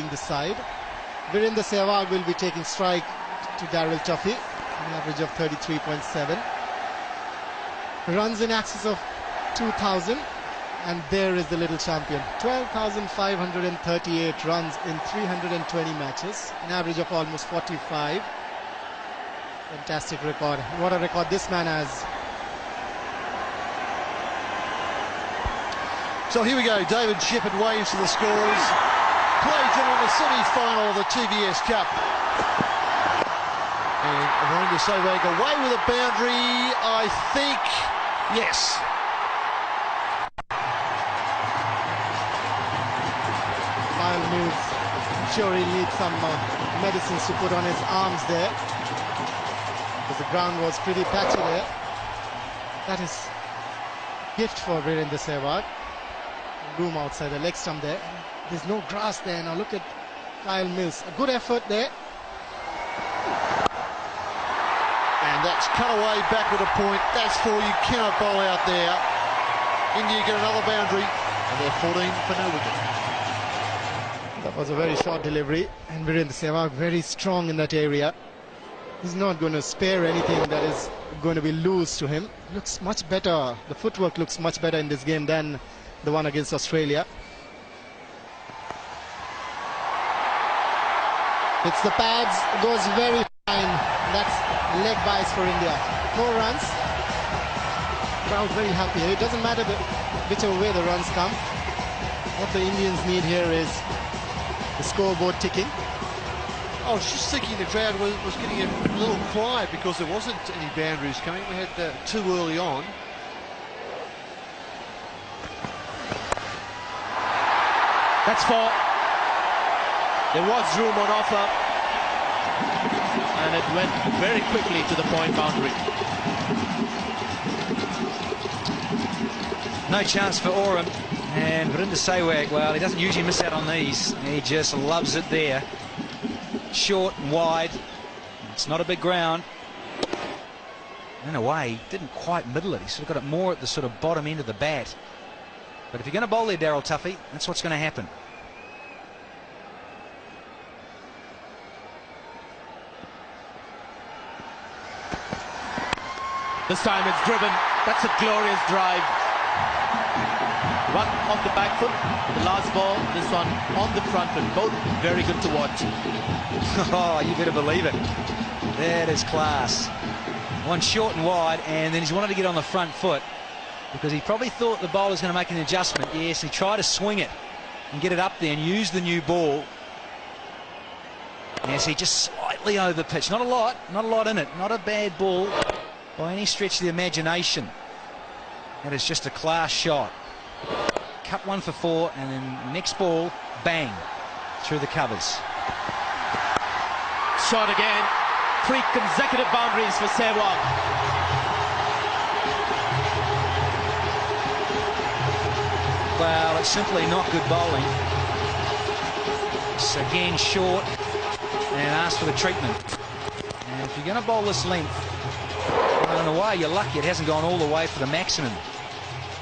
on the side. Virendra Sehwag will be taking strike to Daryl Tuffy, an average of 33.7. Runs in excess of 2,000, and there is the little champion. 12,538 runs in 320 matches, an average of almost 45. Fantastic record. What a record this man has. So here we go, David Shepherd waves to the scores. Played in the semi-final of the TVS Cup. And Virendra Sehwag away with a boundary, I think, yes. Kyle Mills, I'm sure he needs some medicines to put on his arms there, because the ground was pretty patchy there. That is gift for Virendra Sehwag. Room outside the leg stump there. There's no grass there. Now look at Kyle Mills. A good effort there. And that's cut away back with a point. That's four. You cannot bowl out there. India get another boundary, and they're 14 for no wicket. That was a very short delivery, and Virendra Sehwag very strong in that area. He's not going to spare anything that is going to be loose to him. Looks much better. The footwork looks much better in this game than the one against Australia. It's the pads, goes very fine. That's leg buys for India. 4 runs. Crowd very happy. It doesn't matter whichever way the runs come. What the Indians need here is the scoreboard ticking. I was just thinking the crowd was getting a little quiet because there wasn't any boundaries coming. We had too early on. That's 4. There was room on offer, and it went very quickly to the point boundary. No chance for Oram, and Virendra Sehwag, well, he doesn't usually miss out on these. He just loves it there. Short and wide. It's not a big ground. In a way, he didn't quite middle it. He sort of got it more at the sort of bottom end of the bat. But if you're going to bowl there, Daryl Tuffy, that's what's going to happen. This time it's driven. That's a glorious drive. One off the back foot, the last ball, this one on the front foot. Both very good to watch. Oh, you better believe it. That is class. One short and wide, and then he's wanted to get on the front foot because he probably thought the bowler was going to make an adjustment. Yes, he tried to swing it and get it up there and use the new ball. Yes, he just slightly over pitch. Not a lot in it. Not a bad ball by any stretch of the imagination. That is just a class shot. Cut one for 4, and then next ball, bang, through the covers. Shot again. 3 consecutive boundaries for Sehwag. Well, it's simply not good bowling. It's again short and asked for the treatment. And if you're going to bowl this length, well, in a way you're lucky it hasn't gone all the way for the maximum.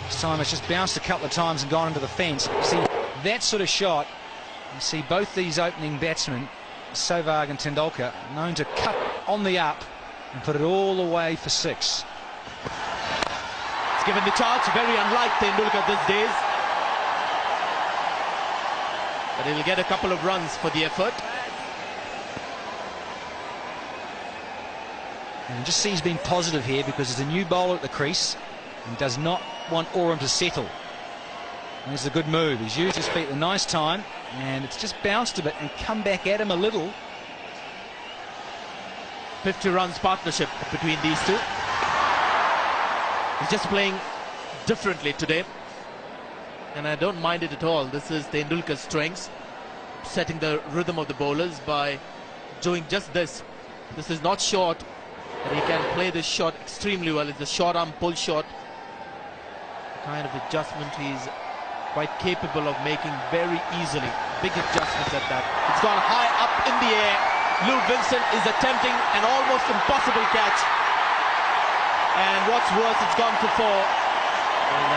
This time it's just bounced a couple of times and gone into the fence. You see that sort of shot, you see both these opening batsmen, Sehwag and Tendulkar, known to cut on the up and put it all the way for 6. It's given the charge, very unlike Tendulkar these days. But he'll get a couple of runs for the effort. And you just see he's been positive here because there's a new bowler at the crease and does not want Oram to settle. And it's a good move. He's used his feet at a nice time, and it's just bounced a bit and come back at him a little. 50 runs partnership between these two. He's just playing differently today, and I don't mind it at all. This is Tendulkar's strengths, setting the rhythm of the bowlers by doing just this. This is not short, and he can play this shot extremely well. It's a short arm pull shot. The kind of adjustment he's quite capable of making very easily. Big adjustments at that. It's gone high up in the air. Lou Vincent is attempting an almost impossible catch. And what's worse, it's gone for 4. And,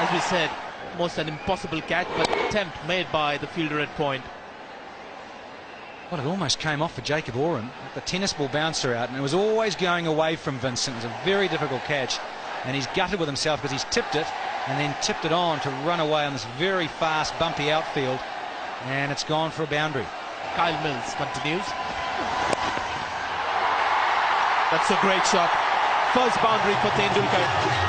as we said, almost an impossible catch, but attempt made by the fielder at point. Well, it almost came off for Jacob Oram. The tennis ball bounced her out, and it was always going away from Vincent. It was a very difficult catch, and he's gutted with himself because he's tipped it and then tipped it on to run away on this very fast, bumpy outfield, and it's gone for a boundary. Kyle Mills continues. That's a great shot. First boundary for Tendulkar.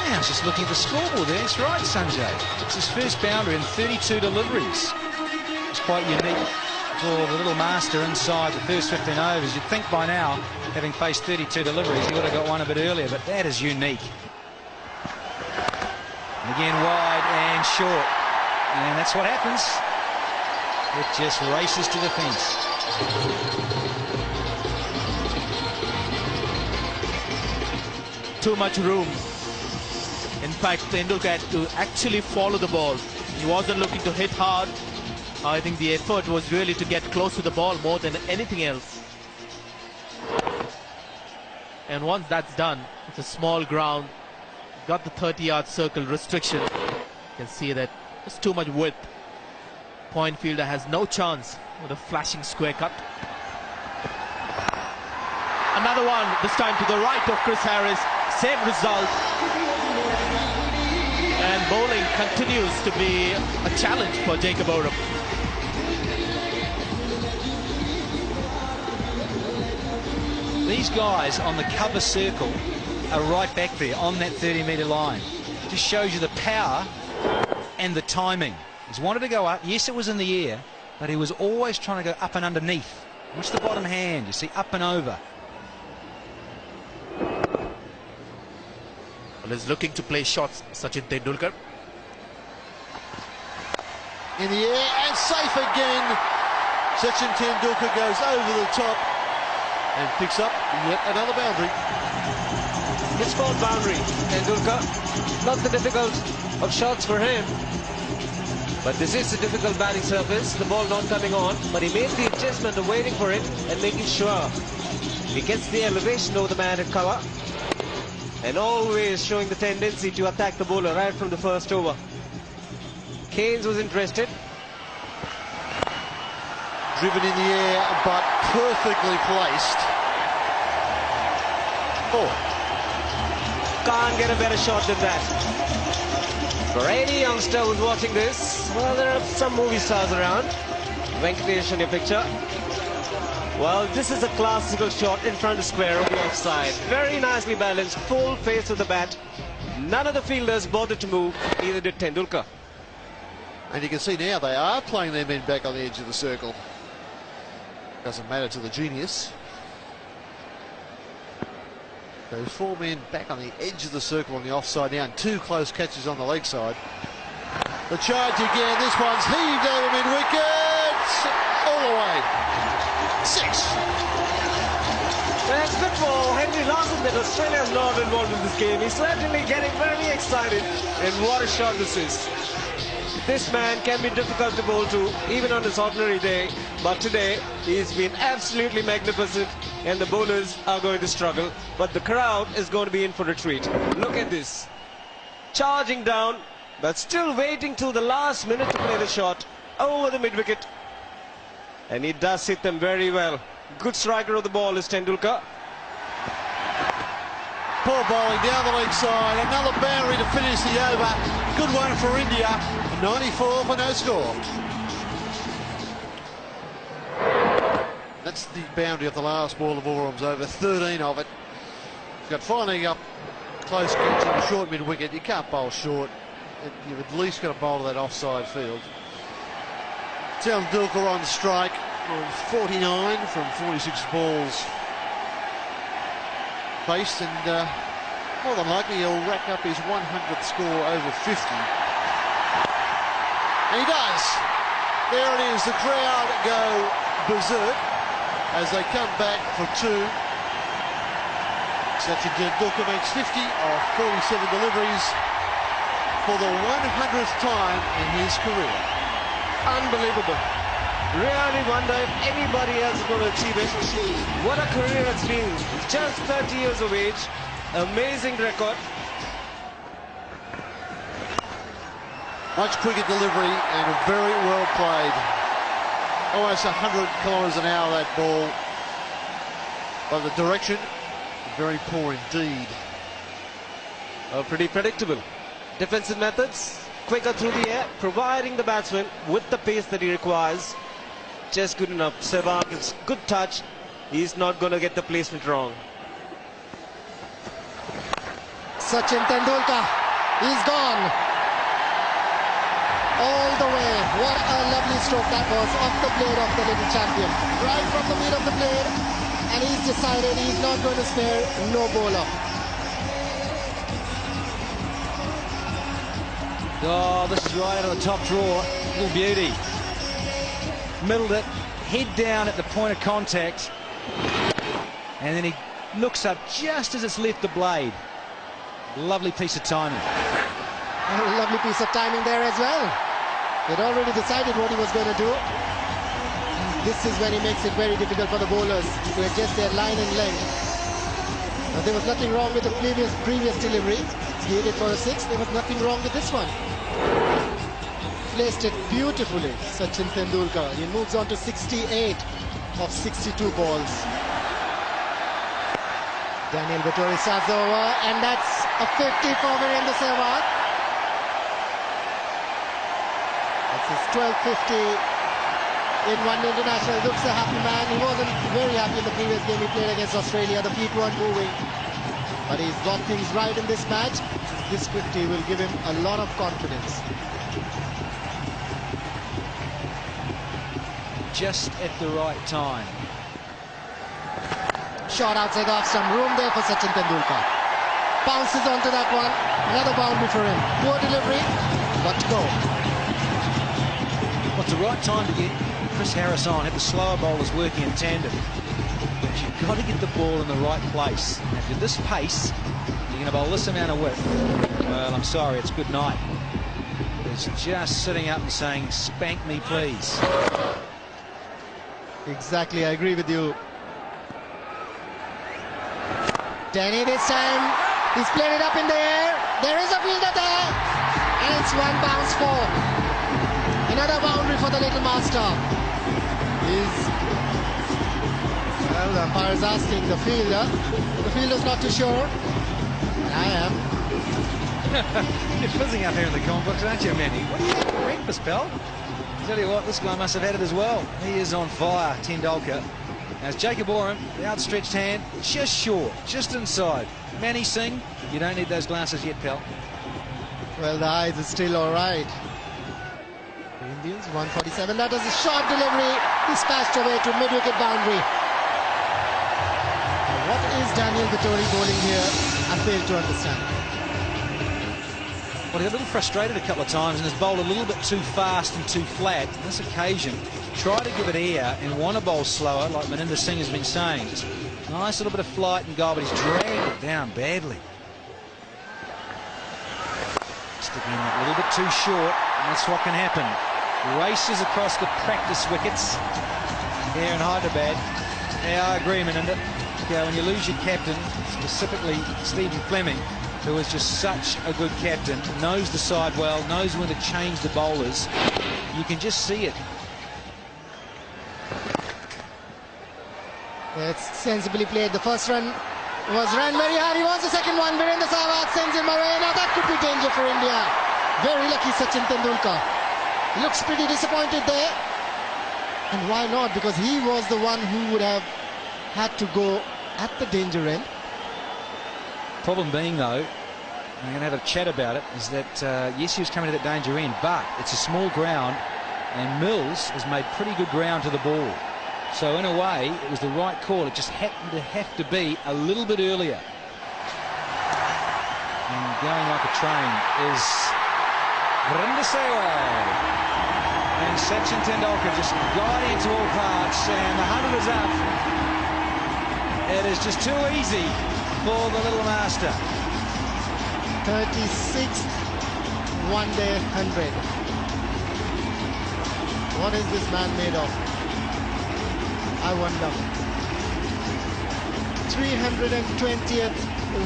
I was just looking at the scoreboard there. It's right, Sanjay. It's his first boundary in 32 deliveries. It's quite unique for the little master inside the first 15 overs. You'd think by now, having faced 32 deliveries, he would have got one a bit earlier, but that is unique. And again, wide and short. And that's what happens. It just races to the fence. Too much room. In fact, Tendulkar had to actually follow the ball. He wasn't looking to hit hard. I think the effort was really to get close to the ball more than anything else. And once that's done, it's a small ground. Got the 30-yard circle restriction. You can see that there's too much width. Point fielder has no chance with a flashing square cut. Another one, this time to the right of Chris Harris. Same result. And bowling continues to be a challenge for Jacob Oram. These guys on the cover circle are right back there on that 30-metre line. Just shows you the power and the timing. He's wanted to go up. Yes, it was in the air, but he was always trying to go up and underneath. Watch the bottom hand. You see up and over. Well, he's looking to play shots, Sachin Tendulkar. In the air and safe again. Sachin Tendulkar goes over the top and picks up yet another boundary. It's called boundary. Tendulkar, not the difficult of shots for him, but this is a difficult batting surface. The ball not coming on, but he made the adjustment of waiting for it and making sure he gets the elevation over the man at cover, and always showing the tendency to attack the bowler right from the first over. Keynes was interested. Driven in the air, but perfectly placed. Oh. Can't get a better shot than that. For any youngster who's watching this, well, there are some movie stars around. Venkatesh in your picture. Well, this is a classical shot in front of square on the offside. Very nicely balanced, full face of the bat. None of the fielders bothered to move, neither did Tendulkar. And you can see now they are playing their men back on the edge of the circle. Doesn't matter to the genius. Those four men back on the edge of the circle on the offside now, and two close catches on the leg side. The charge again, this one's heaved over mid-wicket, all the way. 6. That's good for Henry Larson that Australia's not involved in this game. He's certainly getting very excited, and what a shot this is. This man can be difficult to bowl to, even on his ordinary day, but today he's been absolutely magnificent, and the bowlers are going to struggle, but the crowd is going to be in for a treat. Look at this. Charging down, but still waiting till the last minute to play the shot over the mid-wicket. And he does hit them very well. Good striker of the ball is Tendulkar. Poor bowling down the leg side, another boundary to finish the over. Good one for India, 94 for no score. That's the boundary of the last ball of Oram's over, 13 of it. He's got finally up close catch on a short mid-wicket. You can't bowl short. You've at least got to bowl to that offside field. Tendulkar on strike on 49 from 46 balls faced, and more than likely he'll rack up his 100th score over 50. And he does. There it is. The crowd go berserk as they come back for two. Sachin Tendulkar makes 50 of 47 deliveries for the 100th time in his career. Unbelievable. Really wonder if anybody else is going to achieve it. What a career it's been. Just 30 years of age. Amazing record. Much quicker delivery and very well played. Almost 100 kilometres an hour, that ball. But the direction, very poor indeed. Pretty predictable. Defensive methods, quicker through the air, providing the batsman with the pace that he requires. Just good enough. Sehwag is good touch. He's not going to get the placement wrong. Sachin Tendulkar, he's gone. All the way. What a lovely stroke that was off the blade of the little champion. Right from the mid of the blade. And he's decided he's not going to spare no bowler. Oh, this is right out of the top drawer. Little beauty. Middled it, head down at the point of contact. And then he looks up just as it's left the blade. Lovely piece of timing. And a lovely piece of timing there as well. He'd already decided what he was going to do. This is when he makes it very difficult for the bowlers to adjust their line and length. Now, there was nothing wrong with the previous delivery. He hit it for a 6. There was nothing wrong with this one. Placed it beautifully, Sachin Tendulkar. He moves on to 68 of 62 balls. Daniel Vettori starts over, and that's a 50 for Virendra Sehwag. That's his 12th 50 in one international. Looks a happy man. He wasn't very happy in the previous game he played against Australia. The feet weren't moving. But he's got things right in this match. This 50 will give him a lot of confidence. Just at the right time. Shot outside off, some room there for Sachin Tendulkar. Bounces onto that one. Another boundary for him. Poor delivery, but go. What's the right time to get Chris Harris on? Have the slower bowlers working in tandem. But you've got to get the ball in the right place. If you're this pace, you're going to bowl this amount of width. Well, I'm sorry, it's good night. It's just sitting up and saying, spank me, please. Exactly, I agree with you. Danny this time, he's played it up in the air. There is a fielder there. And it's one bounce for. Another boundary for the little master. Well, the umpire is asking the fielder. The fielder's not too sure. I am. You're fizzing up here in the complex, aren't you, Manny? What are you eating for breakfast, pal? Tell you what, this guy must have had it as well. He is on fire, Tendulkar. As Jacob Oram, the outstretched hand, just short, just inside. Manny Singh, you don't need those glasses yet, pal. Well, the eyes are still all right. The Indians, 147. That was a short delivery. Dispatched away to mid-wicket boundary. What is Daniel Vettori bowling here? I fail to understand. Well, he got a little frustrated a couple of times and has bowled a little bit too fast and too flat. On this occasion, try to give it air and want to bowl slower, like Maninder Singh has been saying. Just nice little bit of flight and goal, but he's dragged it down badly. Sticking in a little bit too short, and that's what can happen. Races across the practice wickets here in Hyderabad. Yeah, I agree, Maninder. Yeah, when you lose your captain, specifically Stephen Fleming, who is just such a good captain, knows the side well, knows when to change the bowlers. You can just see it. It's sensibly played. The first run was run very hard. He wants the second one. Virendra Sehwag sends him away. Now that could be danger for India. Very lucky Sachin Tendulkar. He looks pretty disappointed there. And why not? Because he was the one who would have had to go at the danger end. Problem being, though, we're going to have a chat about it, is that, yes, he was coming to that danger end, but it's a small ground, and Mills has made pretty good ground to the ball. So, in a way, it was the right call. It just happened to have to be a little bit earlier. And going like a train is Virendra Sehwag. And Sachin Tendulkar just got into all parts, and the 100 is up. It is just too easy for the little master. 36th one-day 100. What is this man made of? I wonder. 320th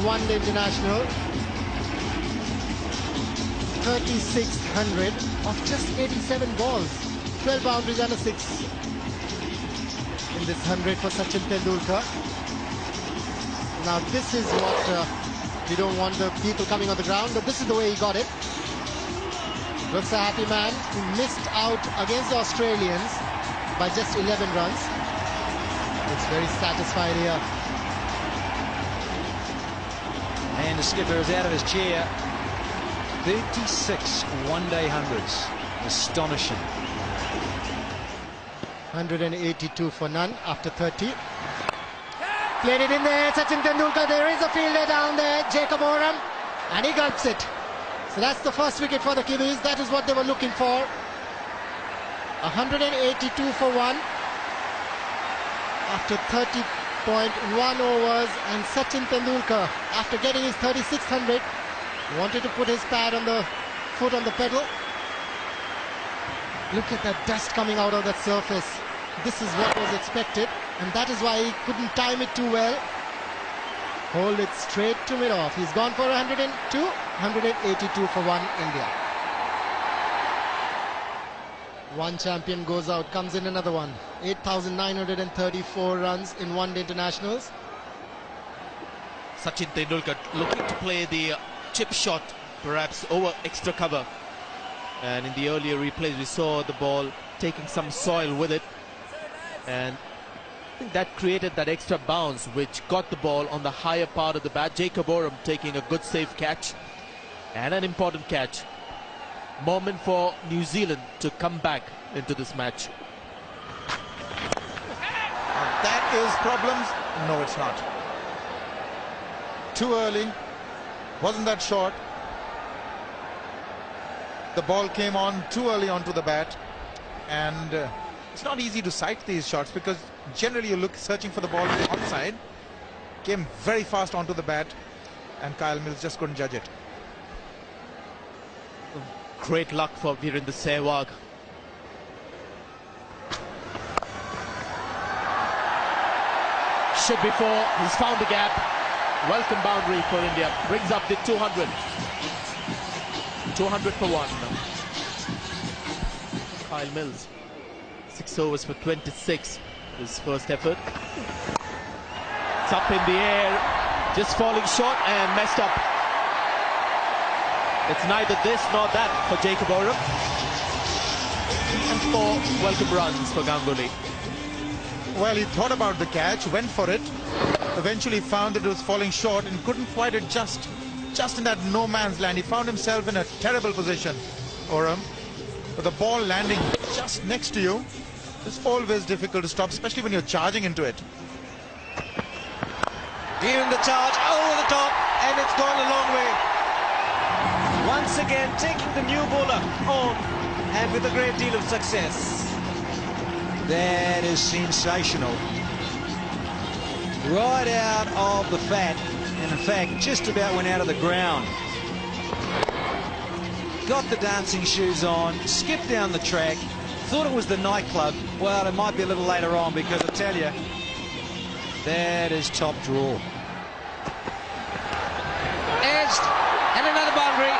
one-day international. 3,600 of just 87 balls. 12 boundaries and a 6 in this 100 for Sachin Tendulkar. Now this is what we don't want the people coming on the ground, but this is the way he got it. Looks a happy man. He missed out against the Australians by just 11 runs. Looks very satisfied here. And the skipper is out of his chair. 36 one-day hundreds. Astonishing. 182 for none after 30. Played it in there, Sachin Tendulkar. There is a fielder down there, Jacob Oram, and he gulps it. So that's the first wicket for the Kiwis. That is what they were looking for. 182 for one after 30.1 overs, and Sachin Tendulkar, after getting his 3600, wanted to put his foot on the pedal. Look at that dust coming out of that surface. This is what was expected, and that is why he couldn't time it too well. Hold it straight to mid-off. He's gone for 102, 182 for one, India. One champion goes out, comes in another one. 8,934 runs in one-day internationals. Sachin Tendulkar looking to play the chip shot, perhaps over extra cover. And in the earlier replays, we saw the ball taking some soil with it. And I think that created that extra bounce, which got the ball on the higher part of the bat. Jacob Oram taking a good safe catch and an important catch. Moment for New Zealand to come back into this match. That is problems? No, it's not. Too early. Wasn't that short? The ball came on too early onto the bat, and it's not easy to sight these shots because generally you look searching for the ball onside. Came very fast onto the bat, and Kyle Mills just couldn't judge it. Great luck for Virendra Sehwag. Should be four. He's found the gap. Welcome boundary for India. Brings up the 200. 200 for one. Kyle Mills. 6 overs for 26. His first effort. It's up in the air. Just falling short and messed up. It's neither this nor that for Jacob Oram. And 4 welcome runs for Ganguly. Well, he thought about the catch, went for it, eventually found that it was falling short and couldn't quite adjust. Just in that no man's land, he found himself in a terrible position, Oram. But the ball landing just next to you is always difficult to stop, especially when you're charging into it. Giving the charge over the top, and it's gone a long way. Once again, taking the new bowler on, and with a great deal of success. That is sensational. Right out of the fat, and in fact just about went out of the ground. Got the dancing shoes on, skipped down the track, thought it was the nightclub. Well, it might be a little later on, because I tell you, that is top draw. Edged, and another boundary.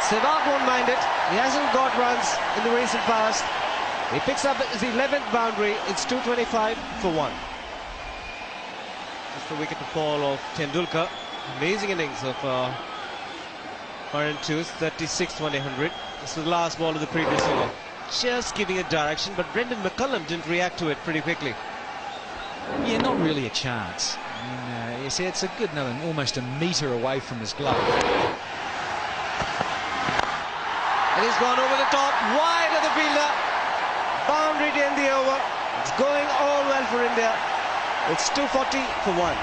Sehwag won't mind it. He hasn't got runs in the recent past. He picks up his 11th boundary. It's 225 for one. Just the wicket to fall of Tendulkar. Amazing innings of 102, 36th 100. This was the last ball of the previous over. Just giving it direction, but Brendan McCullum didn't react to it pretty quickly. Yeah, not really a chance. I mean, you see, it's a good another, almost a metre away from his glove. And he's gone over the top, wide of the fielder. Boundary to end the over. It's going all well for India. It's 240 for one.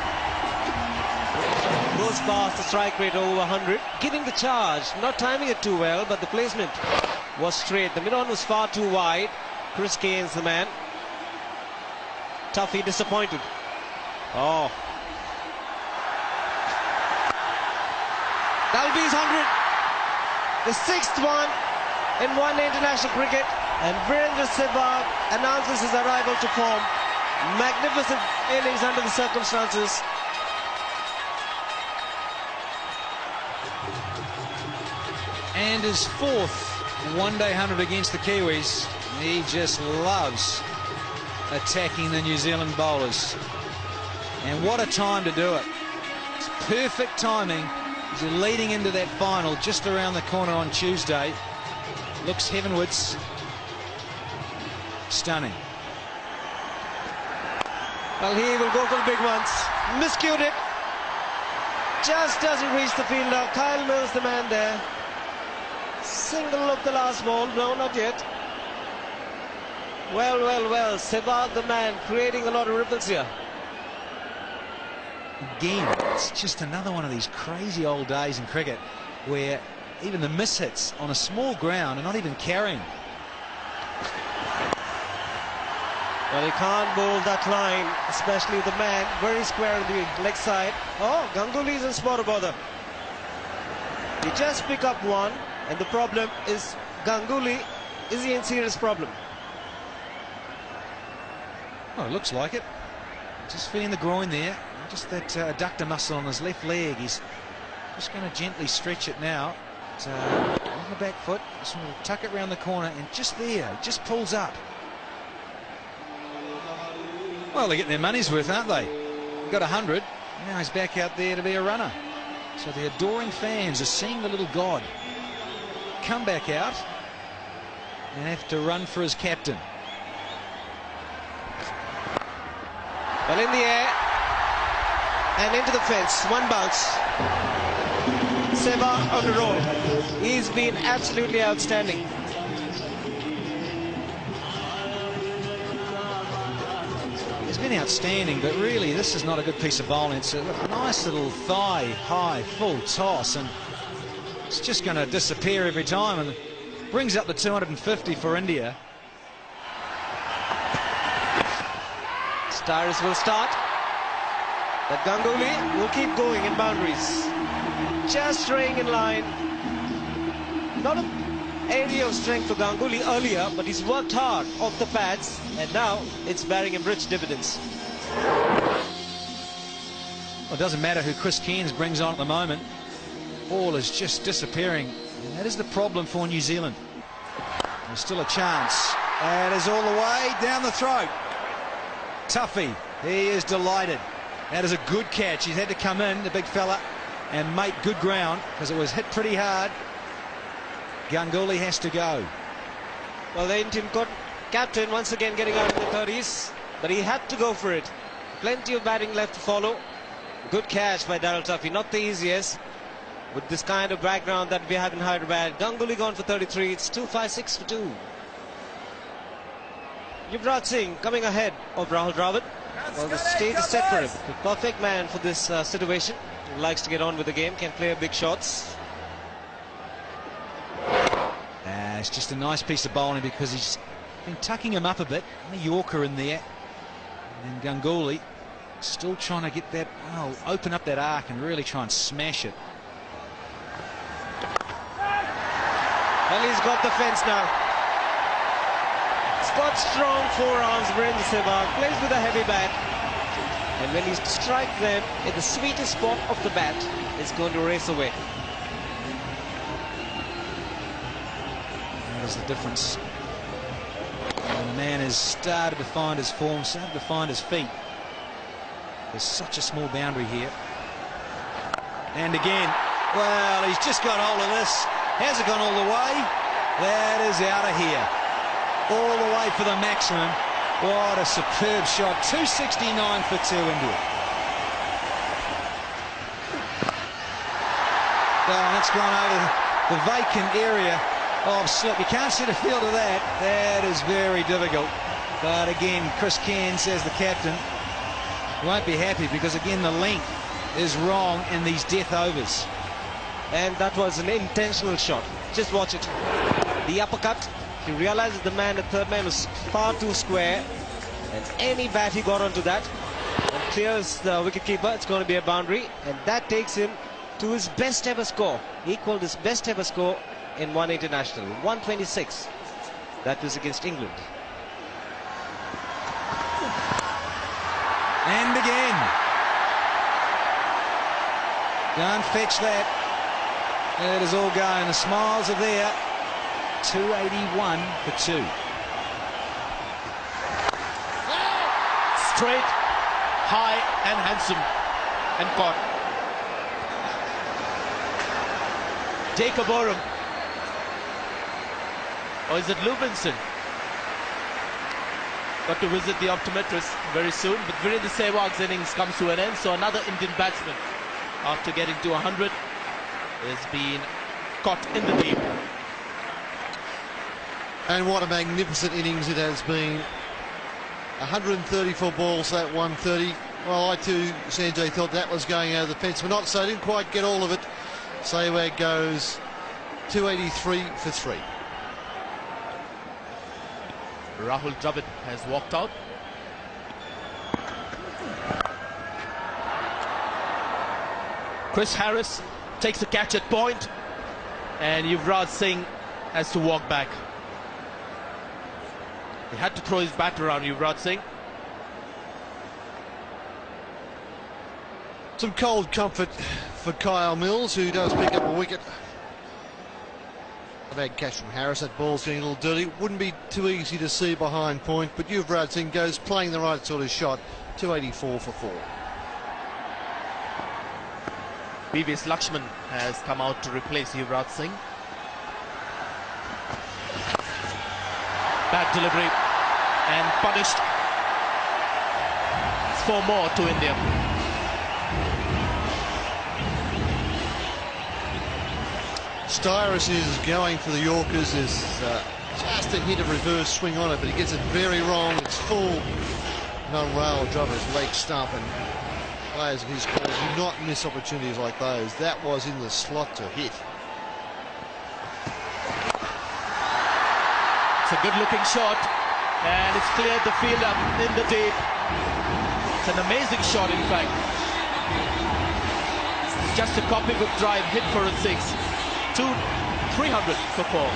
Goes past the strike rate over 100. Giving the charge, not timing it too well, but the placement was straight. The mid-on was far too wide. Chris Kane's the man. Tuffy disappointed. Oh. That'll be his 100. The 6th one in one-day international cricket. And Virendra Sehwag announces his arrival to form. Magnificent innings under the circumstances. And his 4th one-day 100 against the Kiwis. He just loves attacking the New Zealand bowlers. And what a time to do it. It's perfect timing. He's leading into that final just around the corner on Tuesday. Looks heavenwards. Stunning. Well, he will go for the big ones. Miscued it. Just doesn't reach the fielder. Kyle Mills, the man there. Single of the last ball. No, not yet. Well, well, well. Sehwag, the man, creating a lot of ripples here. Again, it's just another one of these crazy old days in cricket where even the mishits on a small ground are not even carrying. Well, he can't bowl that line, especially the man very square on the leg side. Oh, Ganguly isn't smart about that. He just pick up one, and the problem is Ganguly. Is he in serious problem? Oh, it looks like it. Just feeling the groin there. Just that adductor muscle on his left leg. He's just going to gently stretch it now. On the back foot, just want to tuck it round the corner, and just there, it just pulls up. Well, they're getting their money's worth, aren't they? Got 100. Now he's back out there to be a runner. So the adoring fans are seeing the little god come back out and have to run for his captain. Well, in the air and into the fence. One bounce. Sehwag on the roll. He's been absolutely outstanding. He's been outstanding, but really this is not a good piece of bowling. It's a nice little thigh-high full toss, and it's just going to disappear every time, and brings up the 250 for India. Stars will start. But Ganguly will keep going in boundaries. Just staying in line. Not an area of strength for Ganguly earlier, but he's worked hard off the pads, and now it's bearing him rich dividends. Well, it doesn't matter who Chris Cairns brings on at the moment. Ball is just disappearing, and that is the problem for New Zealand. There's still a chance. That is all the way down the throat. Tuffy, he is delighted. That is a good catch. He's had to come in, the big fella, and make good ground because it was hit pretty hard. Ganguly has to go. Well, the Indian captain once again getting out in the 30s, but he had to go for it. Plenty of batting left to follow. Good catch by Daryl Tuffy, not the easiest with this kind of background that we have in Hyderabad. Ganguly gone for 33. It's 2-5-6 for 2. Yuvraj Singh coming ahead of Rahul Dravid. Well, the stage is set for him. The perfect man for this situation. He likes to get on with the game, can play big shots. It's just a nice piece of bowling because he's been tucking him up a bit. A Yorker in there. And then Ganguly still trying to get that, well, open up that arc and really try and smash it. Well, he's got the fence now. He's got strong forearms, Virendra Sehwag, plays with a heavy bat. And when he strikes them at the sweetest spot of the bat, it's going to race away. There's the difference. And the man has started to find his form, started to find his feet. There's such a small boundary here. And again, well, he's just got hold of this. Has it gone all the way? That is out of here. All the way for the maximum. What a superb shot. 269 for 2 India. Oh, and it's gone over the vacant area of slip. You can't see the field of that. That is very difficult. But again, Chris Cairns, as the captain, won't be happy because again the length is wrong in these death overs. And that was an intentional shot. Just watch it. The uppercut. He realizes the man, the third man, was far too square. And any bat he got onto that and clears the wicketkeeper, it's going to be a boundary. And that takes him to his best ever score. He equaled his best ever score in one international. 126. That was against England. And again. Can't fetch that. It is all going. The smiles are there. 281 for 2. Straight, high and handsome, and caught. Jacob Oram. Or is it Lubinson? Got to visit the optometrist very soon, but Virendra Sehwag's innings comes to an end, so another Indian batsman, after getting to 100, has been caught in the deep. And what a magnificent innings it has been. 134 balls, that 130. Well, I too, Sanjay, thought that was going over the fence, but not so. Didn't quite get all of it. Sehwag goes 283 for 3. Rahul Dravid has walked out. Chris Harris takes a catch at point, and Yuvraj Singh has to walk back. He had to throw his bat around, Yuvraj Singh. Some cold comfort for Kyle Mills, who does pick up a wicket. A bad catch from Harris. That ball's getting a little dirty. Wouldn't be too easy to see behind point, but Yuvraj Singh goes playing the right sort of shot. 284 for 4. TVS Lakshman has come out to replace Yuvraj Singh. Bad delivery and punished. It's 4 more to India. Styris is going for the Yorkers. There's just a hit of reverse swing on it, but he gets it very wrong. It's full. Rahul Dravid's leg stump, and players of his call do not miss opportunities like those. That was in the slot to hit. It's a good looking shot, and it's cleared the field up in the deep. It's an amazing shot, in fact. It's just a copybook drive hit for a 6. 300 for 4.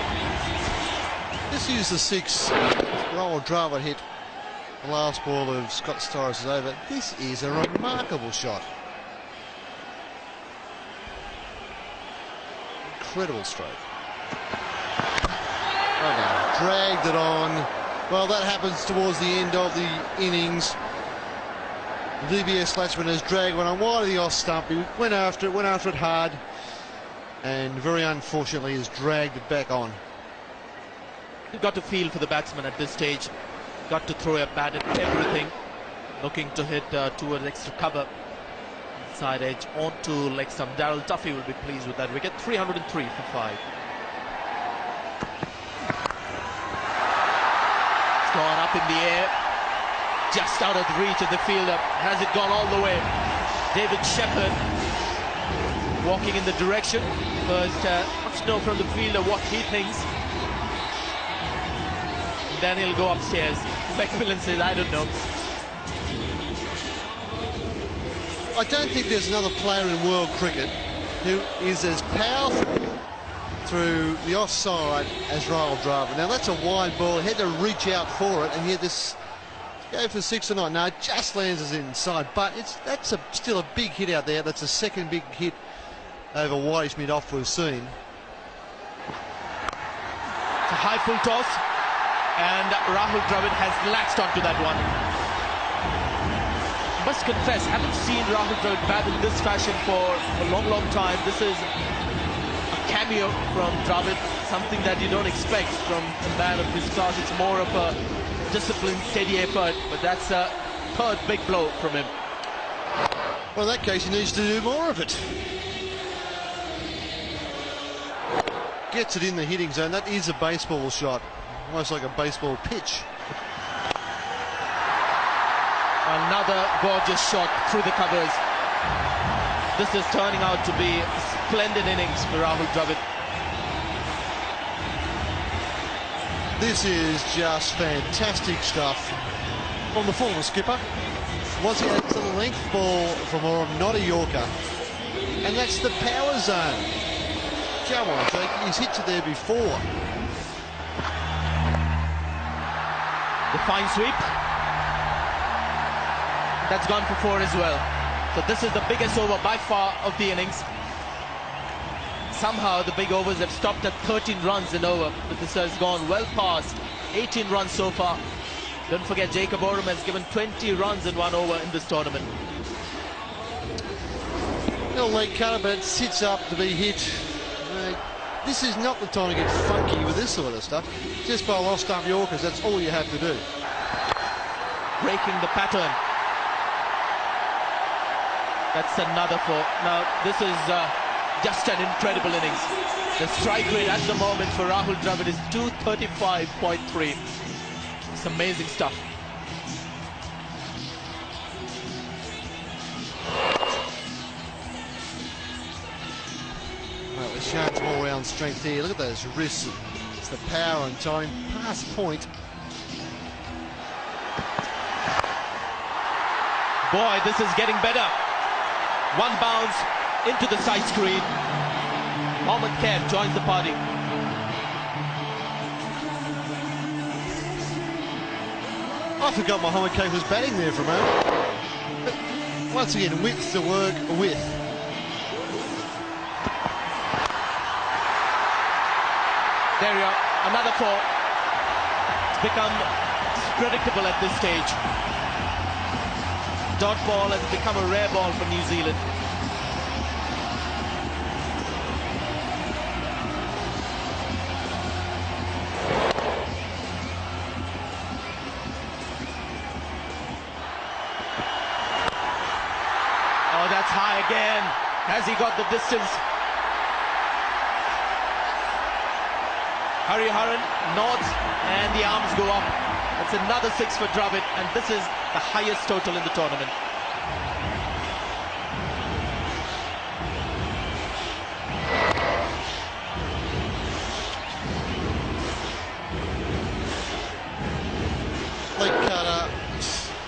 This is the 6 Rahul Dravid hit. The last ball of Scott Styris is over. This is a remarkable shot. Incredible stroke. Oh no, dragged it on. Well, that happens towards the end of the innings. TVS Lakshman has dragged one on wide of the off stump. He went after it hard, and very unfortunately has dragged it back on. You've got to feel for the batsman at this stage. Got to throw a bat at everything, looking to hit towards extra cover. Side edge onto leg stump. Darryl Duffy will be pleased with that wicket. 303 for 5. It's gone up in the air, just out of the reach of the fielder. Has it gone all the way? David Shepherd walking in the direction, but wants to know from the fielder what he thinks. Then he'll go upstairs. Macmillan says, I don't know. I don't think there's another player in world cricket who is as powerful through the offside as Rahul Dravid. Now that's a wide ball. He had to reach out for it, and yet this go for 6 or 9. No, it just lands us inside, but that's still a big hit out there. That's a second big hit over whitish mid-off we've seen. It's a high full toss, and Rahul Dravid has latched onto that one. Must confess, haven't seen Rahul Dravid bat in this fashion for a long time. This is a cameo from Dravid, something that you don't expect from a man of his class. It's more of a disciplined, steady effort, but that's a third big blow from him. Well, in that case, he needs to do more of it. Gets it in the hitting zone. That is a baseball shot, almost like a baseball pitch. Another gorgeous shot through the covers. This is turning out to be a splendid innings for Rahul Dravid. This is just fantastic stuff from the former skipper. Was it a length ball from Oram, not a Yorker? And that's the power zone. Come on, Jake, he's hit you there before. The fine sweep. That's gone for 4 as well. So this is the biggest over by far of the innings. somehow the big overs have stopped at 13 runs in over, but this has gone well past 18 runs so far. Don't forget, Jacob Oram has given 20 runs in 1 over in this tournament. Little leg cutter, but sits up to be hit. This is not the time to get funky with this sort of stuff. Just by lost up Yorkers, that's all you have to do. Breaking the pattern. That's another 4. Now, this is just an incredible innings. The strike rate at the moment for Rahul Dravid is 235.3. It's amazing stuff. Well, it's shown some all-round strength here. Look at those wrists. It's the power and time. Past point. Boy, this is getting better. One bounce into the side screen. Mohammad Kaif joins the party. I forgot Mohammad Kaif was batting there for a moment. But once again, width to work with. There you are, another 4. It's become predictable at this stage. Dot ball has become a rare ball for New Zealand. Oh, that's high again. Has he got the distance? Hari Haran nods and the arms go up. That's another 6 for Dravid, and this is the highest total in the tournament. Leg cutter,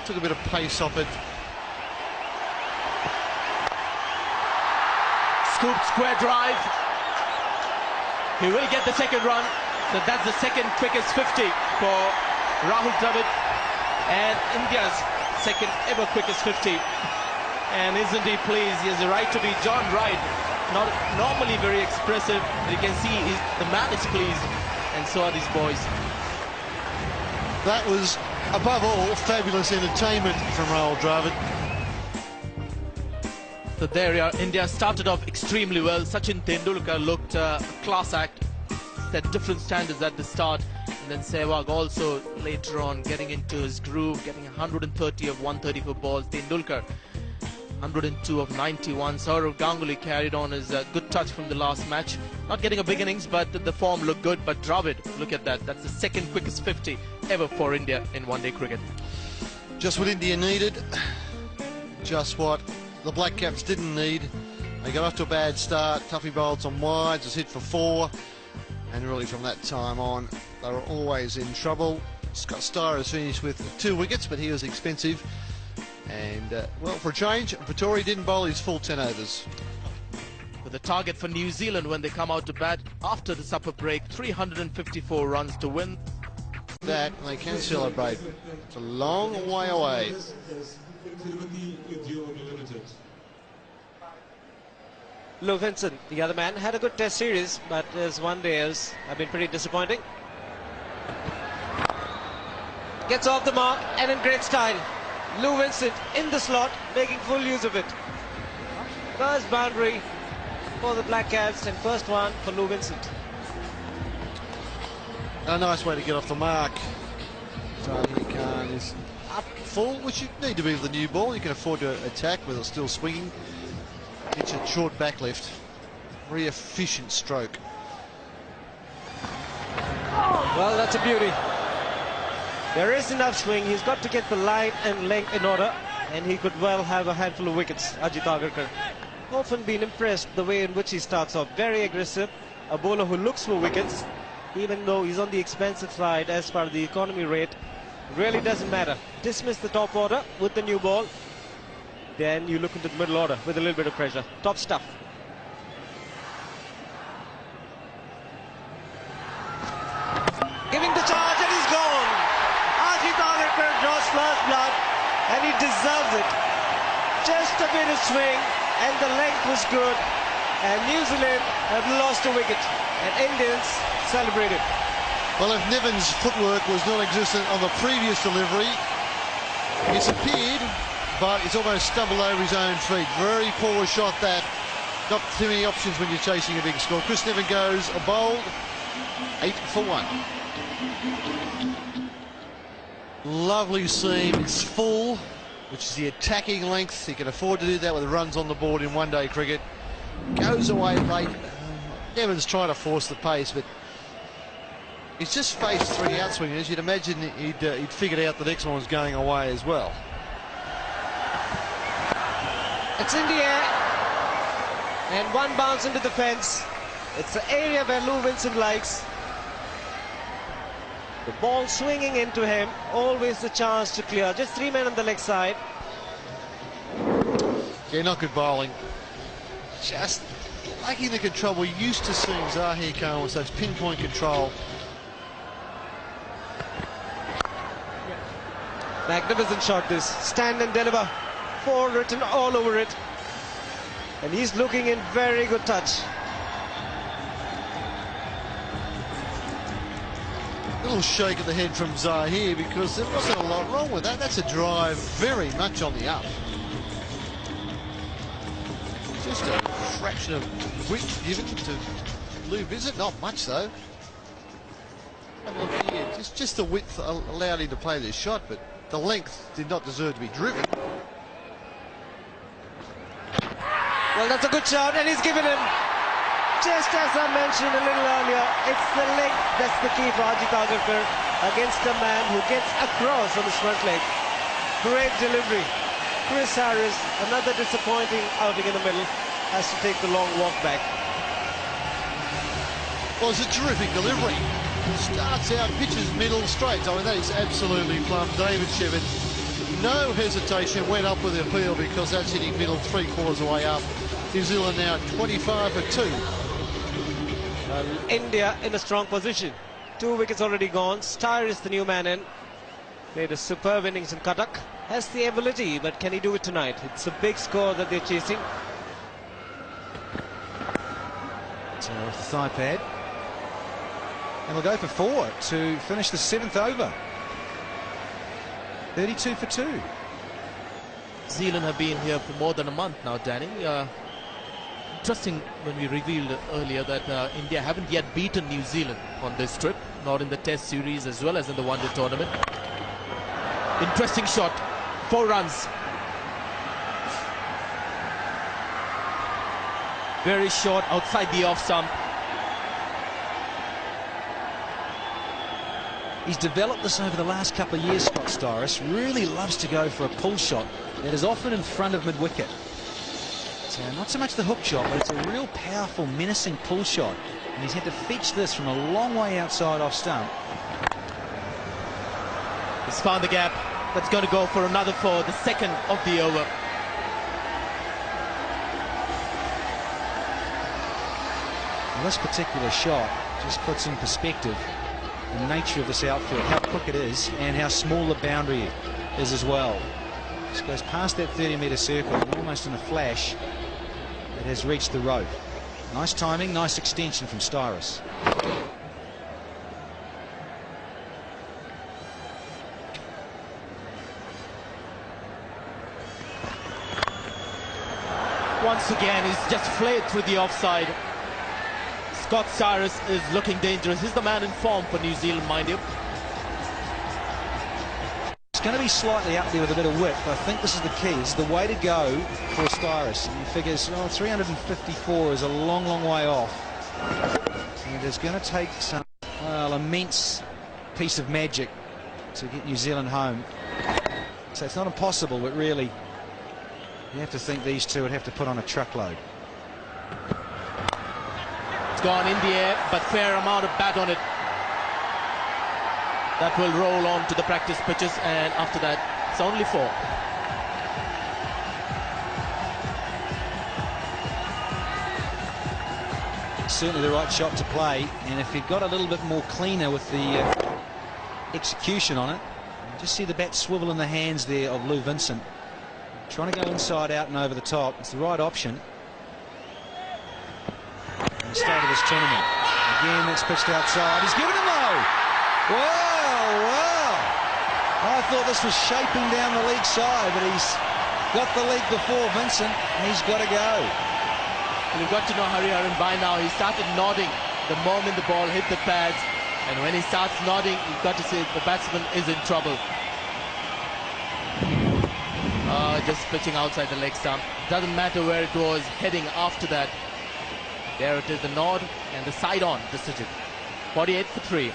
took a bit of pace off it. Scoop square drive. He will get the second run. So that's the second quickest 50 for Rahul Dravid, and India's second ever quickest 50. And isn't he pleased? He has the right to be John Wright. Not normally very expressive, but you can see the man is pleased, and so are these boys. That was, above all, fabulous entertainment from Rahul Dravid. So there you are. India started off extremely well. Sachin Tendulkar looked a class act, set different standards at the start, and then Sehwag also later on getting into his groove, getting 130 of 134 balls. Tendulkar 102 of 91. Saurav Ganguly carried on his good touch from the last match. Not getting a big innings, but the form looked good. But Dravid, look at that. That's the second quickest 50 ever for India in one-day cricket. Just what India needed. Just what the Black Caps didn't need. They got off to a bad start. Tuffy bowled some wides, was hit for 4. And really from that time on, they were always in trouble. Scott Steyer has finished with 2 wickets, but he was expensive. And, well, for a change, Vittori didn't bowl his full 10 overs. With the target for New Zealand when they come out to bat after the supper break, 354 runs to win. That, they can celebrate. It's a long way away. Lou Vincent, the other man, had a good test series, but his one-dayers have been pretty disappointing. Gets off the mark and in great style. Lou Vincent in the slot, making full use of it. First boundary for the Black Caps and first one for Lou Vincent. A nice way to get off the mark. Tahir Khan is up full, which you need to be with the new ball. You can afford to attack with it still swinging. It's a short back lift. Very efficient stroke. Well, that's a beauty. There is enough swing. He's got to get the line and length in order, and he could well have a handful of wickets. Ajit Agarkar. Often been impressed the way in which he starts off. Very aggressive. A bowler who looks for wickets, even though he's on the expensive side as per the economy rate. Really doesn't matter. Dismiss the top order with the new ball. Then you look into the middle order with a little bit of pressure. Top stuff. Giving the charge and he's gone. Ajit Agarkar draws first blood and he deserves it. Just a bit of swing and the length was good. and New Zealand have lost a wicket, and Indians celebrated. Well, if Nevin's footwork was non-existent on the previous delivery, it's appeared, but it's almost stumbled over his own feet. Very poor shot that. Not too many options when you're chasing a big score. Chris Nevin goes a bowled 8 for 1. Lovely seam, it's full, which is the attacking length. He can afford to do that with runs on the board in one-day cricket. Goes away late. Nevin's trying to force the pace, but he's just faced 3 outswingers. You'd imagine he'd figured out the next one was going away as well. It's in the air, and one bounce into the fence. It's the area where Lou Vincent likes. The ball swinging into him, always the chance to clear. Just 3 men on the leg side. Yeah, not good bowling. Just lacking the control. We're used to seeing Zahir Khan with such pinpoint control. Magnificent shot this. Stand and deliver. 4 written all over it. And he's looking in very good touch. A little shake of the head from Zahir because there wasn't a lot wrong with that. That's a drive very much on the up. Just a fraction of width given to Lou Vincent. Not much though. Have a look here. Just the width allowed him to play this shot, but the length did not deserve to be driven. Well, that's a good shot, and he's given him. Just as I mentioned a little earlier, it's the leg that's the key for Ajit Agarkar against a man who gets across on his front leg. Great delivery. Chris Harris, another disappointing outing in the middle, has to take the long walk back. Well, it's a terrific delivery. Starts out, pitches middle, straight. I mean, that is absolutely plumb. David Shevin, no hesitation, went up with the appeal because that's hitting middle 3/4 away up. New Zealand now 25 for 2. India in a strong position. 2 wickets already gone. Starr is the new man in. Made a superb innings in Cuttack. Has the ability, but can he do it tonight? It's a big score that they're chasing. So off the thigh pad. And we'll go for 4 to finish the 7th over. 32 for 2. New Zealand have been here for more than a month now, Danny. Interesting when we revealed earlier that India haven't yet beaten New Zealand on this trip, not in the Test series as well as in the One Day tournament. Interesting shot, 4 runs. Very short, outside the off stump. He's developed this over the last couple of years, Scott Styris. Really loves to go for a pull shot that is often in front of mid-wicket. So not so much the hook shot, but it's a real powerful, menacing pull shot. And he's had to fetch this from a long way outside off stump. He's found the gap. That's going to go for another 4, the second of the over. Well, this particular shot just puts in perspective the nature of this outfield, how quick it is and how small the boundary is as well. Just goes past that 30-metre circle and almost in a flash it has reached the rope. Nice timing, nice extension from Styris. Once again, he's just flayed through the offside. Scott Styris is looking dangerous. He's the man in form for New Zealand, mind you. It's going to be slightly up there with a bit of width. I think this is the key. This is the way to go for Styris. And he figures, oh, 354 is a long, long way off. And it's going to take some immense piece of magic to get New Zealand home. So it's not impossible, but really, you have to think these two would have to put on a truckload. It's gone in the air, but fair amount of bat on it. That will roll on to the practice pitches, and after that, it's only 4. Certainly the right shot to play, and if he'd got a little bit more cleaner with the execution on it, just see the bat swivel in the hands there of Lou Vincent. Trying to go inside out and over the top. It's the right option. the start of this tournament. Again, that's pitched outside. He's given him though. Wow. I thought this was shaping down the league side, but he's got the league before Vincent, and he's got to go. And you've got to know Hariharan by now. He started nodding the moment the ball hit the pads. And when he starts nodding, you've got to say the batsman is in trouble. Just pitching outside the leg stump. Doesn't matter where it was heading after that. There it is, the nod and the side-on decision. 48 for 3.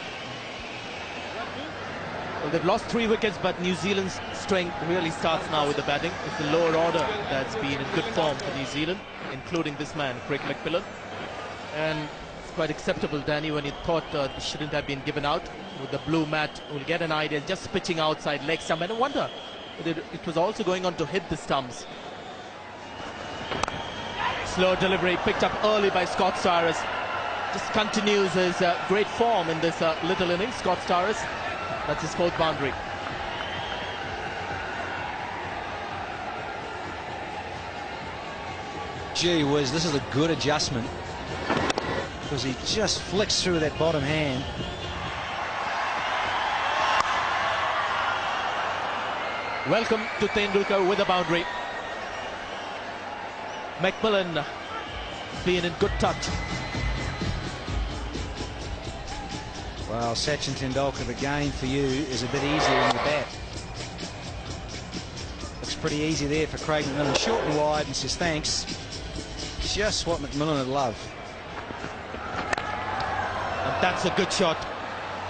Well, they've lost 3 wickets, but New Zealand's strength really starts now with the batting. It's the lower order that's been in good form for New Zealand, including this man, Craig McMillan. And it's quite acceptable, Danny, when you thought it shouldn't have been given out. With the blue mat, we'll get an idea, just pitching outside leg stump. And I wonder, it was also going on to hit the stumps. Slow delivery, picked up early by Scott Cyrus. Just continues his great form in this little innings, Scott Cyrus. That's his 4th boundary. Gee whiz, this is a good adjustment, because he just flicks through that bottom hand. Welcome to Tendulkar with a boundary. McMillan being in good touch. Well, Sachin Tendulkar, the game for you is a bit easier in the bat. Looks pretty easy there for Craig McMillan. Short and wide, and says thanks. Just what McMillan would love. And that's a good shot.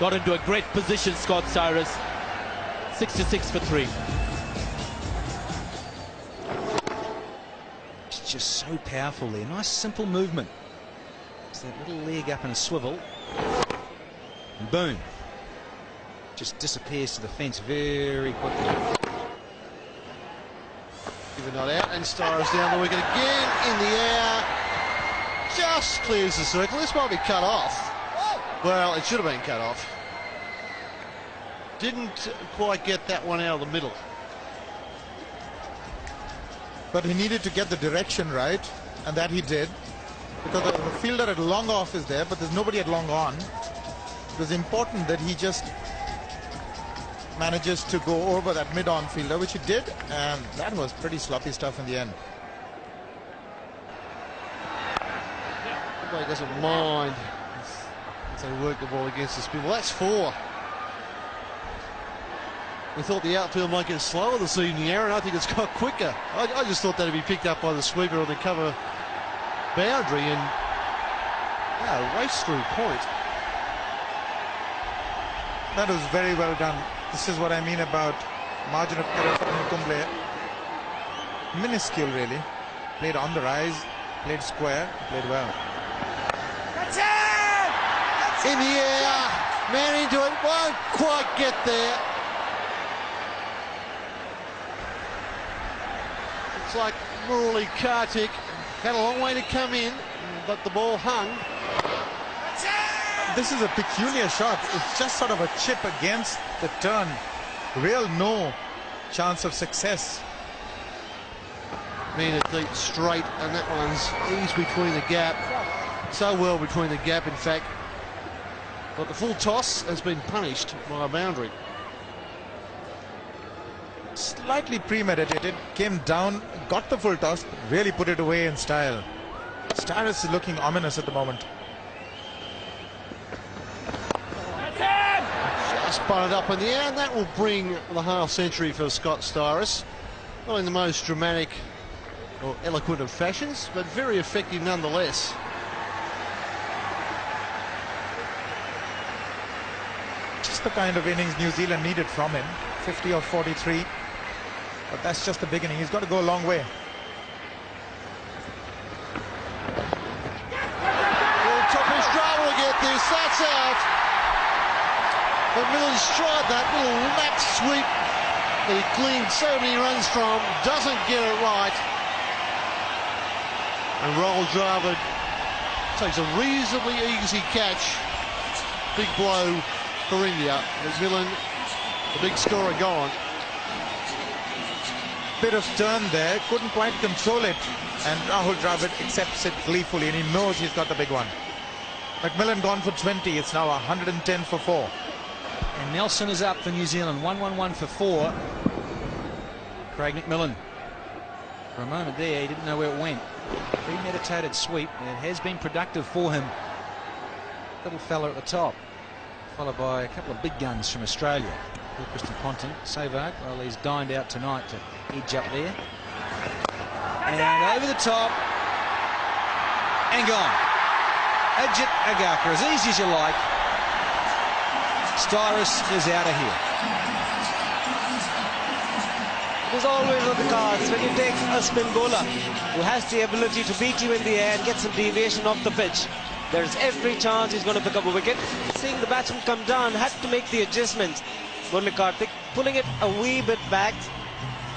Got into a great position, Scott Cyrus. 66 for 3. It's just so powerful there. Nice simple movement. It's that little leg up in a swivel. And boom. Just disappears to the fence very quickly. Even not out, and Styres down the wicket again in the air. Just clears the circle. This might be cut off. Well, it should have been cut off. Didn't quite get that one out of the middle. But he needed to get the direction right, and that he did. Because the fielder at long off is there, but there's nobody at long on. It was important that he just manages to go over that mid-on fielder, which he did, and that was pretty sloppy stuff in the end. Nobody doesn't mind as they work the ball against the spin. Well, that's 4. We thought the outfield might get slower this evening, Aaron. I think it's got quicker. I just thought that'd be picked up by the sweeper on the cover boundary and race through point. That was very well done. This is what I mean about margin of error for Kumble. Minuscule, really. Played on the rise, played square, played well. That's it! In the air, man into it, won't quite get there. It's like Murali Kartik had a long way to come in, but the ball hung. This is a peculiar shot. It's just sort of a chip against the turn. Real no chance of success. Man, it deep straight, and that one's eased between the gap. So well between the gap, in fact. But the full toss has been punished by a boundary. Slightly premeditated, came down, got the full toss, but really put it away in style. Styres is looking ominous at the moment. Just bunted up in the air, and that will bring the half century for Scott Styres. Not in the most dramatic or eloquent of fashions, but very effective nonetheless. Just the kind of innings New Zealand needed from him. 50 or 43. But that's just the beginning. He's got to go a long way. Well, Topish Drama will get this. That's out. But Miller's tried that little lap sweep that he cleaned so many runs from. Doesn't get it right. And Rahul Dravid takes a reasonably easy catch. Big blow for India. McMillan, the big scorer, gone. Bit of turn there, couldn't quite control it. and Rahul Dravid accepts it gleefully, and he knows he's got the big one. McMillan gone for 20. It's now 110 for 4. And Nelson is up for New Zealand. 1-1-1 for 4. Craig McMillan. For a moment there, he didn't know where it went. Premeditated sweep. It has been productive for him. Little fella at the top, followed by a couple of big guns from Australia. Christian Ponting, Savard, well, he's dined out tonight to edge up there. And over the top. And gone. Ajit Agarkar, as easy as you like. Styrus is out of here. It is always on the cards when you take a spin bowler who has the ability to beat you in the air and get some deviation off the pitch. There's every chance he's going to pick up a wicket. Seeing the batsman come down, had to make the adjustment. Murali Karthik pulling it a wee bit back,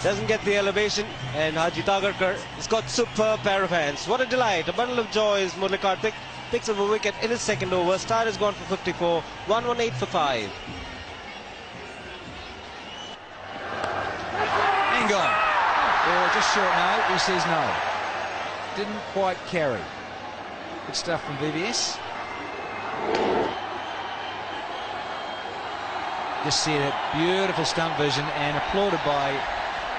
doesn't get the elevation, and Ajit Agarkar has got superb pair of hands. What a delight, a bundle of joys. Murali Karthik picks up a wicket in his second over. Star has gone for 54, 118 for 5. And gone. Well, just short no. He says no. Didn't quite carry. Good stuff from TVS. Just see it. Beautiful stump vision and applauded by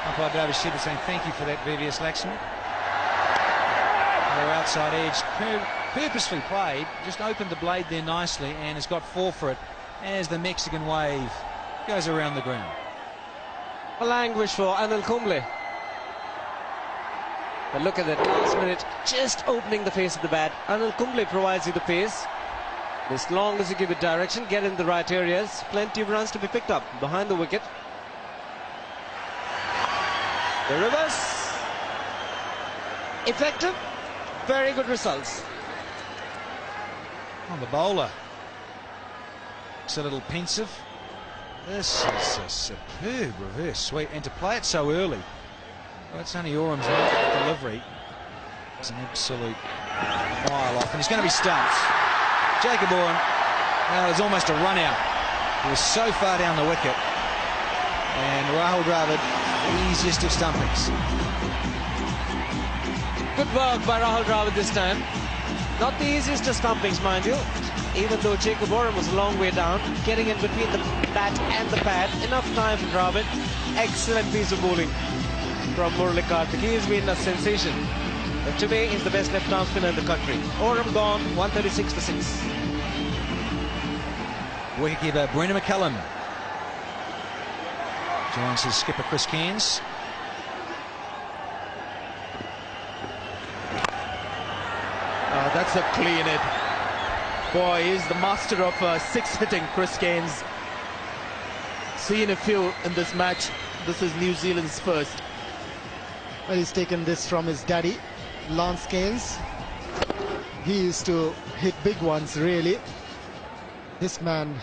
umpire David Shidler, saying thank you for that, TVS Laxman. Their outside edge, purposefully played, just opened the blade there nicely and has got 4 for it as the Mexican wave goes around the ground. A languish for Anil Kumble. But look at that last minute, just opening the face of the bat. Anil Kumble provides you the pace. As long as you give it direction, get in the right areas, plenty of runs to be picked up behind the wicket. The reverse. Effective. Very good results. On the bowler. It's a little pensive. This is a superb reverse sweep, and to play it so early. Well, it's only Orum's delivery. It's an absolute mile off, and he's going to be stumped. Jacob Oram, well, it was almost a run out. He was so far down the wicket. And Rahul Dravid, easiest of stumpings. Good work by Rahul Dravid this time. Not the easiest of stumpings, mind you. Even though Jacob Oram was a long way down, getting in between the bat and the pad. Enough time for Dravid. Excellent piece of bowling from Murali Karthik. He has been a sensation. But today he's the best left-arm spinner in the country. Oram gone, 136 for 6. Wicketkeeper Brendan McCullum joins his skipper Chris Cairns. That's a clean hit. Boy, he's the master of 6 hitting, Chris Cairns. Seen a few in this match. This is New Zealand's first. Well, he's taken this from his daddy, Lance Cairns. He used to hit big ones, really. This man,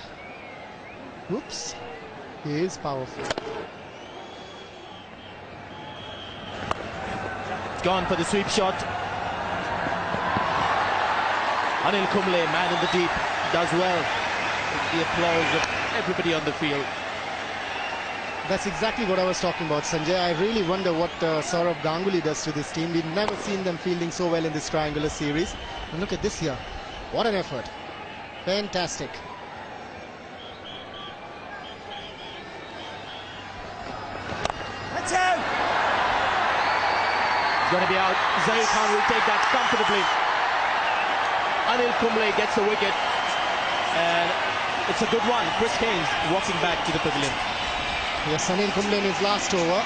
whoops, he is powerful. Gone for the sweep shot. Anil Kumble, man in the deep, does well. With the applause of everybody on the field. That's exactly what I was talking about, Sanjay. I really wonder what Saurav Ganguly does to this team. We've never seen them fielding so well in this triangular series. And look at this here. What an effort. Fantastic. That's out. It's going to be out. Zahir Khan will take that comfortably. Anil Kumble gets the wicket. And it's a good one. Chris Cairns walking back to the pavilion. Yes, Anil Kumble in his last over.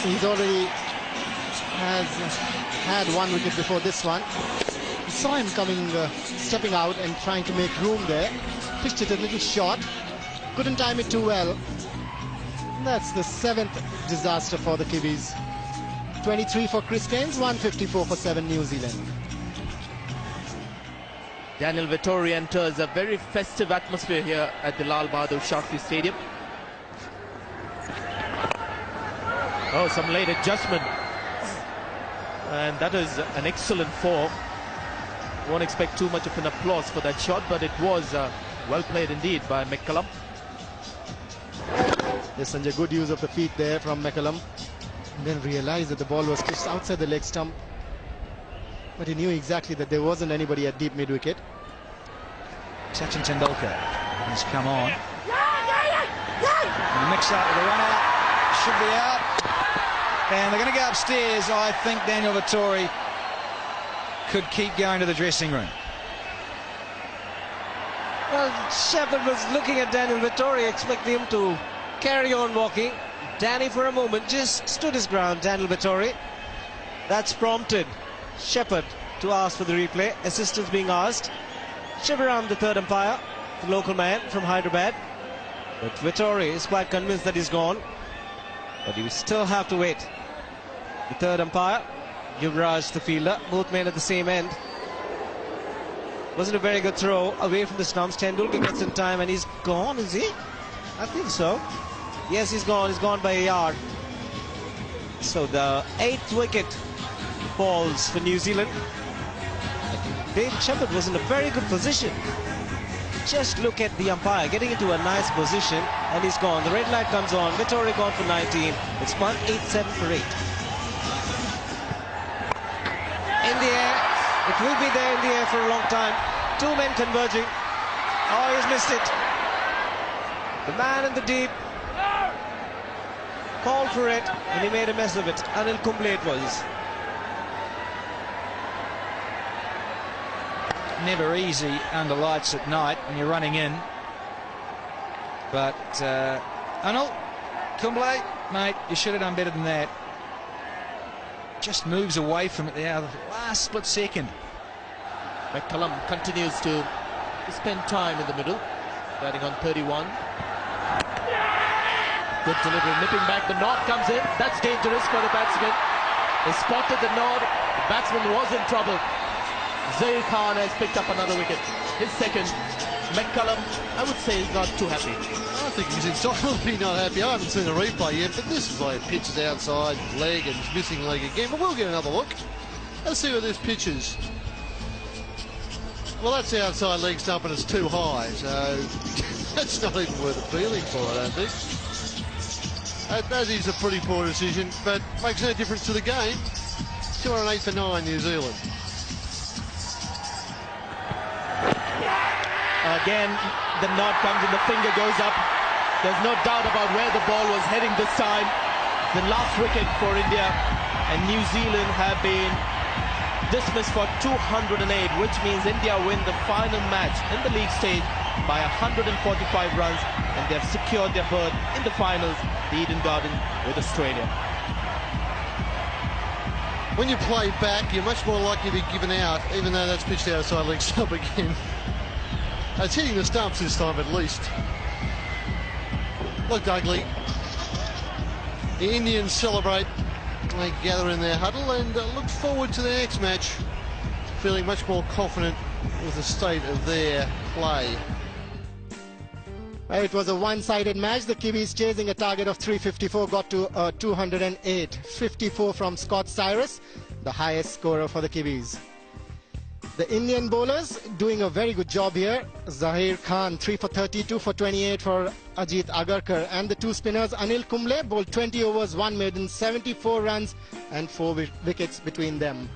He's already has had 1 wicket before this one. We saw him coming, stepping out and trying to make room there. Pitched it a little short. Couldn't time it too well. That's the 7th disaster for the Kiwis. 23 for Chris Cairns, 154 for 7 New Zealand. Daniel Vettori enters a very festive atmosphere here at the Lal Bahadur Shastri Stadium. Oh, some late adjustment. And that is an excellent 4. Won't expect too much of an applause for that shot, but it was well played indeed by McCullum. Yes, Sanjay, good use of the feet there from McCullum. And then realized that the ball was pitched outside the leg stump. But he knew exactly that there wasn't anybody at deep mid-wicket. Sachin Tendulkar has come on. And the mix-up with the run-out. Should be out. And they're going to go upstairs. I think Daniel Vettori could keep going to the dressing room. Well, Shepherd was looking at Daniel Vettori, expecting him to carry on walking. Danny, for a moment, just stood his ground, Daniel Vettori. That's prompted Shepherd to ask for the replay. Assistance being asked. Shivaram, the third umpire, the local man from Hyderabad. But Vettori is quite convinced that he's gone. But you still have to wait. The third umpire, Yuvraj, the fielder, both men at the same end. Wasn't a very good throw away from the stumps. Tendulkar gets in time and he's gone, is he? I think so. Yes, he's gone. He's gone by a yard. So the 8th wicket falls for New Zealand. David Shepherd was in a very good position. Just look at the umpire getting into a nice position and he's gone. The red light comes on. Vettori gone for 19. It's 187 for 8. In the air. It will be there in the air for a long time. Two men converging. Oh, he's missed it. The man in the deep called for it and he made a mess of it. Anil Kumble it was. Never easy under lights at night when you're running in. But Anil Kumble, mate, you should have done better than that. Just moves away from it there, the last split second. McCullum continues to spend time in the middle, batting on 31. Good delivery, nipping back. The nod comes in. That's dangerous for the batsman. They spotted the nod. The batsman was in trouble. Zair Khan has picked up another wicket. His second. McCullum, I would say, is not too happy. I think he's entitled to be not happy. I haven't seen a replay yet, but this is like pitches outside, leg, and he's missing leg again. But we'll get another look. Let's see where this pitches. Well, that's outside leg stump and it's too high, so that's not even worth appealing for, I don't think. That is a pretty poor decision, but makes no difference to the game. 208 for 9, New Zealand. Again, the nod comes and the finger goes up. There's no doubt about where the ball was heading this time. The last wicket for India, and New Zealand have been dismissed for 208, which means India win the final match in the league stage by 145 runs, and they've secured their berth in the finals, the Eden Garden with Australia. When you play back, you're much more likely to be given out, even though that's pitched outside leg stump again. It's hitting the stumps this time at least. Looked ugly. The Indians celebrate. They gather in their huddle and look forward to the next match, feeling much more confident with the state of their play. It was a one-sided match. The Kiwis, chasing a target of 354, got to 208. 54 from Scott Cyrus, the highest scorer for the Kiwis. The Indian bowlers doing a very good job here. Zair Khan 3 for 32 for 28 for Ajit Agarkar, and the two spinners Anil Kumble bowled 20 overs, 1 maiden, 74 runs and 4 wickets between them.